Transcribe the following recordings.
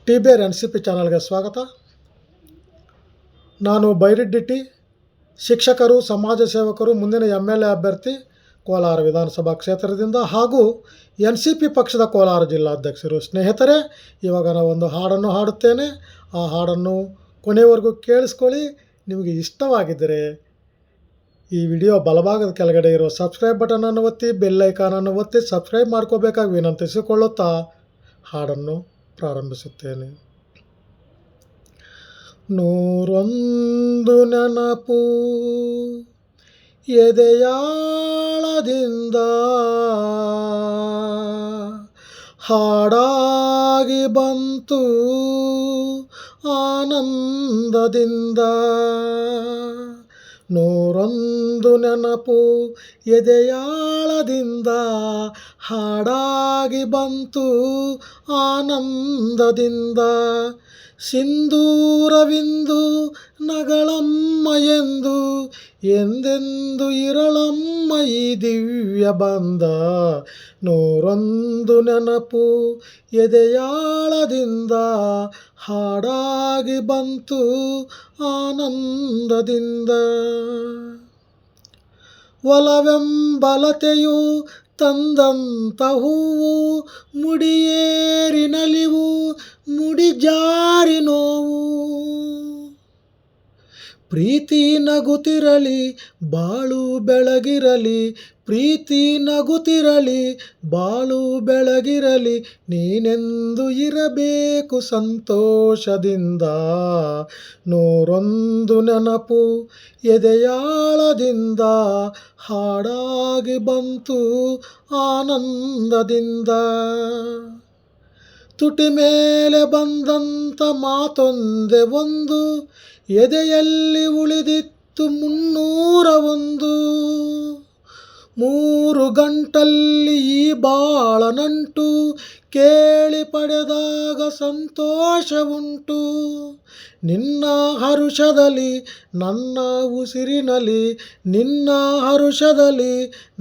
TBR NCP ಚಾನಲ್ಗೆ ಸ್ವಾಗತ. ನಾನು ಬೈರೆಡ್ಡಿ, ಶಿಕ್ಷಕರು, ಸಮಾಜ ಸೇವಕರು, ಮುಂದಿನ MLA ಅಭ್ಯರ್ಥಿ, ಕೋಲಾರ ವಿಧಾನಸಭಾ ಕ್ಷೇತ್ರದಿಂದ ಹಾಗೂ NCP ಪಕ್ಷದ ಕೋಲಾರ ಜಿಲ್ಲಾಧ್ಯಕ್ಷರು. ಸ್ನೇಹಿತರೆ, ಇವಾಗ ನಾನು ಒಂದು ಹಾಡನ್ನು ಹಾಡುತ್ತೇನೆ. ಆ ಹಾಡನ್ನು ಕೊನೆಯವರೆಗೂ ಕೇಳಿಸ್ಕೊಳ್ಳಿ. ನಿಮಗೆ ಇಷ್ಟವಾಗಿದ್ದರೆ ಈ ವಿಡಿಯೋ ಬಲಭಾಗದ ಕೆಳಗಡೆ ಇರೋ ಸಬ್ಸ್ಕ್ರೈಬ್ ಬಟನನ್ನು ಒತ್ತಿ, ಬೆಲ್ ಐಕಾನನ್ನು ಒತ್ತಿ ಸಬ್ಸ್ಕ್ರೈಬ್ ಮಾಡ್ಕೋಬೇಕಾಗಿ ವಿನಂತಿಸಿಕೊಳ್ಳುತ್ತಾ ಹಾಡನ್ನು ಪ್ರಾರಂಭಿಸುತ್ತೇನೆ. 101 ನೆನಪು ಎದೆಯಾಳದಿಂದ ಹಾಡಾಗಿ ಬಂತು ಆನಂದದಿಂದ. 101 ನೆನಪು ಎದೆಯಾಳದಿಂದ ಹಾಡಾಗಿ ಬಂತು ಆನಂದದಿಂದ. ಸಿಂಧೂರವಿಂದು ನಗಳಮ್ಮ ಎಂದು ಎಂದೆಂದು ಇರಳಮ್ಮ ಈ ದಿವ್ಯ ಬಂದ. 101 ನೆನಪು ಎದೆಯಾಳದಿಂದ ಹಾಡಾಗಿ ಬಂತು ಆನಂದದಿಂದ. ಒಲವೆಂಬಲತೆಯು ತಂದಂತ ಹೂವು ಮುಡಿಯೇರಿ ನಲಿವು ಮುಡಿ ಜಾರಿ ನೋವು. ಪ್ರೀತಿ ನಗುತ್ತಿರಲಿ ಬಾಳು ಬೆಳಗಿರಲಿ, ಪ್ರೀತಿ ನಗುತ್ತಿರಲಿ ಬಾಳು ಬೆಳಗಿರಲಿ, ನೀನೆಂದು ಇರಬೇಕು ಸಂತೋಷದಿಂದ. 101 ನೆನಪು ಎದೆಯಾಳದಿಂದ ಹಾಡಾಗಿ ಬಂತು ಆನಂದದಿಂದ. ತುಟಿ ಮೇಲೆ ಬಂದಂಥ ಮಾತೊಂದೆ ಒಂದು, ಎದೆಯಲ್ಲಿ ಉಳಿದಿತ್ತು 301. 3 ಗಂಟಲ್ಲಿ ಈ ಬಾಳ ನಂಟು ಕೇಳಿ ಪಡೆದಾಗ ಸಂತೋಷವುಂಟು. ನಿನ್ನ ಹರುಷದಲ್ಲಿ ನನ್ನ ಉಸಿರಿನಲ್ಲಿ, ನಿನ್ನ ಹರುಷದಲ್ಲಿ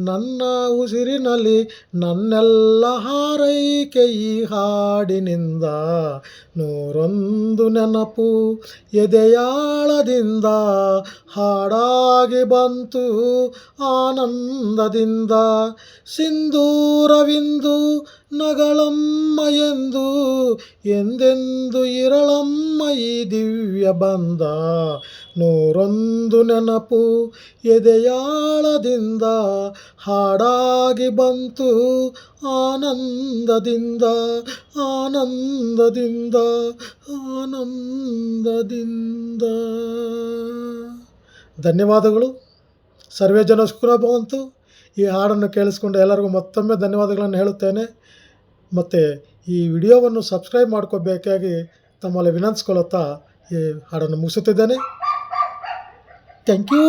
ನನ್ನ ಉಸಿರಿನಲ್ಲಿ, ನನ್ನೆಲ್ಲ ಹಾರೈಕೆ ಈ ಹಾಡಿನಿಂದ. 101 ನೆನಪು ಎದೆಯಾಳದಿಂದ ಹಾಡಾಗಿ ಬಂತು ಆನಂದದಿಂದ. ಸಿಂಧೂರವಿಂದು ನಗಳಮ್ಮ ಎಂದು ಎಂದೆಂದು ಇರಳಮ್ಮ ಈ ದಿವ್ಯ ಬಂದ. 101 ನೆನಪು ಎದೆಯಾಳದಿಂದ ಹಾಡಾಗಿ ಬಂತು ಆನಂದದಿಂದ ಆನಂದದಿಂದ ಆನಂದದಿಂದ. ಧನ್ಯವಾದಗಳು. ಸರ್ವೇ ಜನ ಸುಖಿನೋ ಭವಂತು. ಈ ಹಾಡನ್ನು ಕೇಳಿಸ್ಕೊಂಡು ಎಲ್ಲರಿಗೂ ಮತ್ತೊಮ್ಮೆ ಧನ್ಯವಾದಗಳನ್ನು ಹೇಳುತ್ತೇನೆ. ಮತ್ತು ಈ ವಿಡಿಯೋವನ್ನು ಸಬ್ಸ್ಕ್ರೈಬ್ ಮಾಡ್ಕೋಬೇಕಾಗಿ ತಮ್ಮಲ್ಲಿ ವಿನಂತಿಸ್ಕೊಳ್ಳುತ್ತಾ ಈ ಹಾಡನ್ನು ಮುಗಿಸುತ್ತಿದ್ದೇನೆ. Thank you.